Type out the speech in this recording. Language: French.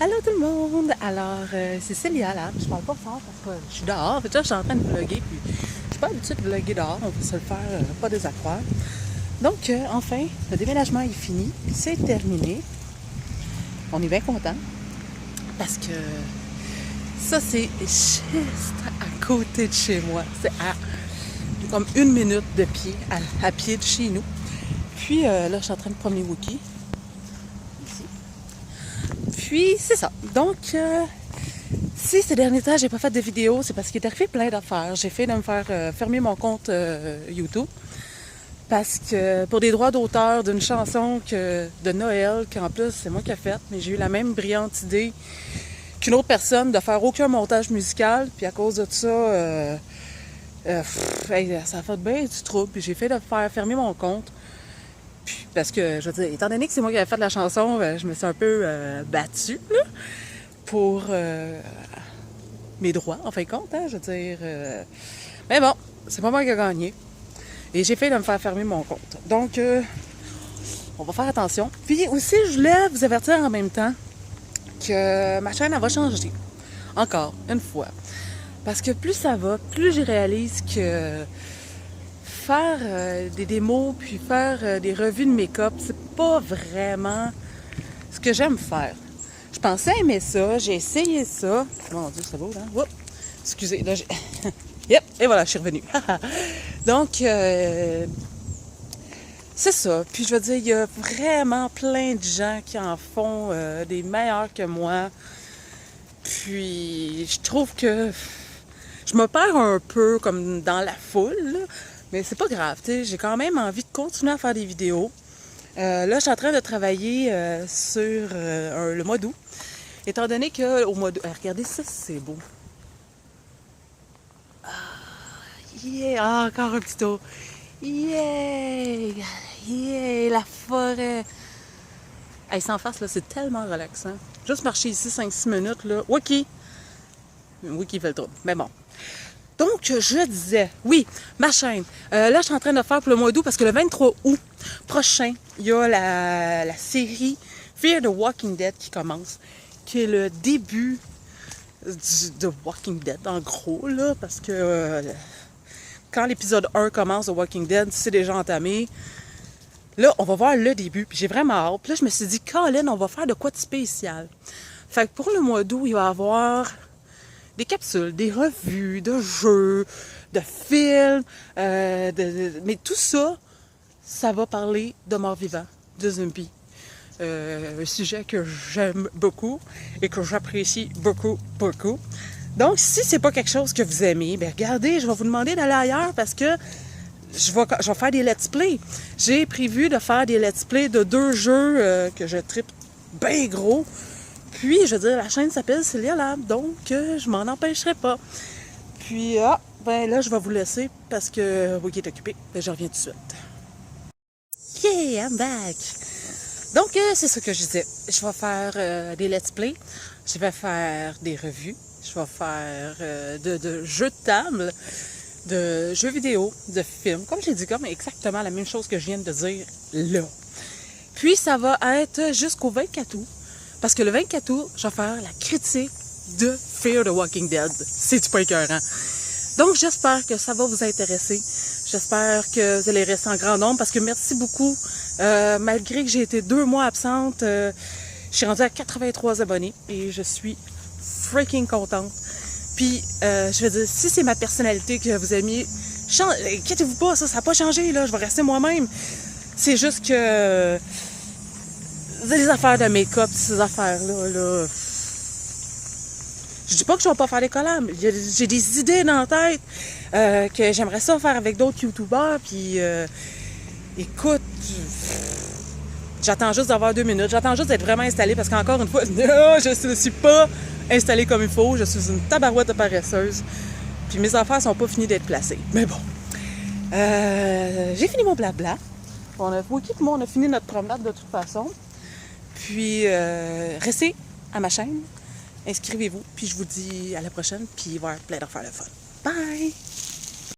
Allô tout le monde! Alors, c'est Célia là. Je parle pas fort parce que je suis dehors. En fait, là, je suis en train de vlogger. Puis, je suis pas habituée de vlogger dehors. On peut se le faire, pas des accroire. Donc, enfin, le déménagement est fini. C'est terminé. On est bien content. Parce que ça, c'est juste à côté de chez moi. C'est à comme 1 minute de pied, à pied de chez nous. Puis, là, je suis en train de promener Wookie. Ici. Puis, c'est ça. Donc, si ces derniers temps, j'ai pas fait de vidéos, c'est parce qu'il est arrivé plein d'affaires. J'ai fait de me faire fermer mon compte YouTube. Parce que pour des droits d'auteur d'une chanson de Noël, qu'en plus, c'est moi qui ai faite, mais j'ai eu la même brillante idée qu'une autre personne de faire aucun montage musical. Puis à cause de ça, ça a fait bien du trouble. Puis j'ai fait de faire fermer mon compte. Puis, parce que, je veux dire, étant donné que c'est moi qui avais fait la chanson, je me suis un peu battue là, pour mes droits, en fin de compte, hein, je veux dire. Mais bon, c'est pas moi qui ai gagné. Et j'ai fait de me faire fermer mon compte. Donc, on va faire attention. Puis aussi, je voulais vous avertir en même temps que ma chaîne, elle va changer. Encore, une fois. Parce que plus ça va, plus je réalise que faire des démos puis faire des revues de make-up, c'est pas vraiment ce que j'aime faire. Je pensais aimer ça, j'ai essayé ça. Mon Dieu, c'est beau, hein? Oups! Excusez, là, j'ai... Yep! Et voilà, je suis revenue. Donc, c'est ça. Puis, je veux dire, il y a vraiment plein de gens qui en font des meilleurs que moi. Puis, je trouve que je me perds un peu comme dans la foule, là. Mais c'est pas grave, tu sais. J'ai quand même envie de continuer à faire des vidéos. Là, je suis en train de travailler sur le mois d'août. Étant donné qu'au mois d'août... regardez ça, c'est beau. Yeah! Ah, encore un petit tour. Yeah! Yeah! La forêt! Hey, sans face, là, c'est tellement relaxant. Juste marcher ici 5-6 minutes, là. Wookie! Wookie fait le tour. Mais bon. Donc, je disais, oui, ma chaîne. Là, je suis en train de faire pour le mois d'août parce que le 23 août prochain, il y a la série Fear the Walking Dead qui commence, qui est le début de Walking Dead, en gros, là, parce que quand l'épisode 1 commence de Walking Dead, c'est déjà entamé. Là, on va voir le début, puis j'ai vraiment hâte. Puis là, je me suis dit, Colin, on va faire de quoi de spécial. Fait que pour le mois d'août, il va y avoir des capsules, des revues, de jeux, de films, mais tout ça, ça va parler de mort-vivant, de zombies. Un sujet que j'aime beaucoup et que j'apprécie beaucoup, beaucoup. Donc, si c'est pas quelque chose que vous aimez, bien regardez, je vais vous demander d'aller ailleurs parce que je vais faire des let's play. J'ai prévu de faire des let's play de 2 jeux que je tripe bien gros. Puis, je veux dire, la chaîne s'appelle Célia Lab, donc je m'en empêcherai pas. Puis, ben là, je vais vous laisser parce que Wookie est occupé. Ben, je reviens tout de suite. Yeah, I'm back! Donc, c'est ce que je disais. Je vais faire des let's play. Je vais faire des revues. Je vais faire de jeux de table, de jeux vidéo, de films. Comme j'ai dit, comme exactement la même chose que je viens de dire là. Puis, ça va être jusqu'au 24 août. Parce que le 24 août, je vais faire la critique de Fear the Walking Dead. C'est-tu pas écœurant? Donc, j'espère que ça va vous intéresser. J'espère que vous allez rester en grand nombre parce que merci beaucoup. Malgré que j'ai été 2 mois absente, je suis rendue à 83 abonnés et je suis freaking contente. Puis, je veux dire, si c'est ma personnalité que vous aimiez, inquiétez-vous pas, ça n'a pas changé, là. Je vais rester moi-même. C'est juste que les affaires de make-up, ces affaires-là, là. Je dis pas que je vais pas faire des collabs. J'ai des idées dans la tête que j'aimerais ça faire avec d'autres youtubeurs. Puis, écoute, j'attends juste d'avoir 2 minutes. J'attends juste d'être vraiment installée parce qu'encore une fois, je ne suis pas installée comme il faut. Je suis une tabarouette de paresseuse. Puis mes affaires sont pas finies d'être placées. Mais bon, j'ai fini mon blabla. Wookie et moi, on a fini notre promenade de toute façon. Puis, restez à ma chaîne. Inscrivez-vous, puis je vous dis à la prochaine, puis il va y avoir plein d'affaires de fun. Bye!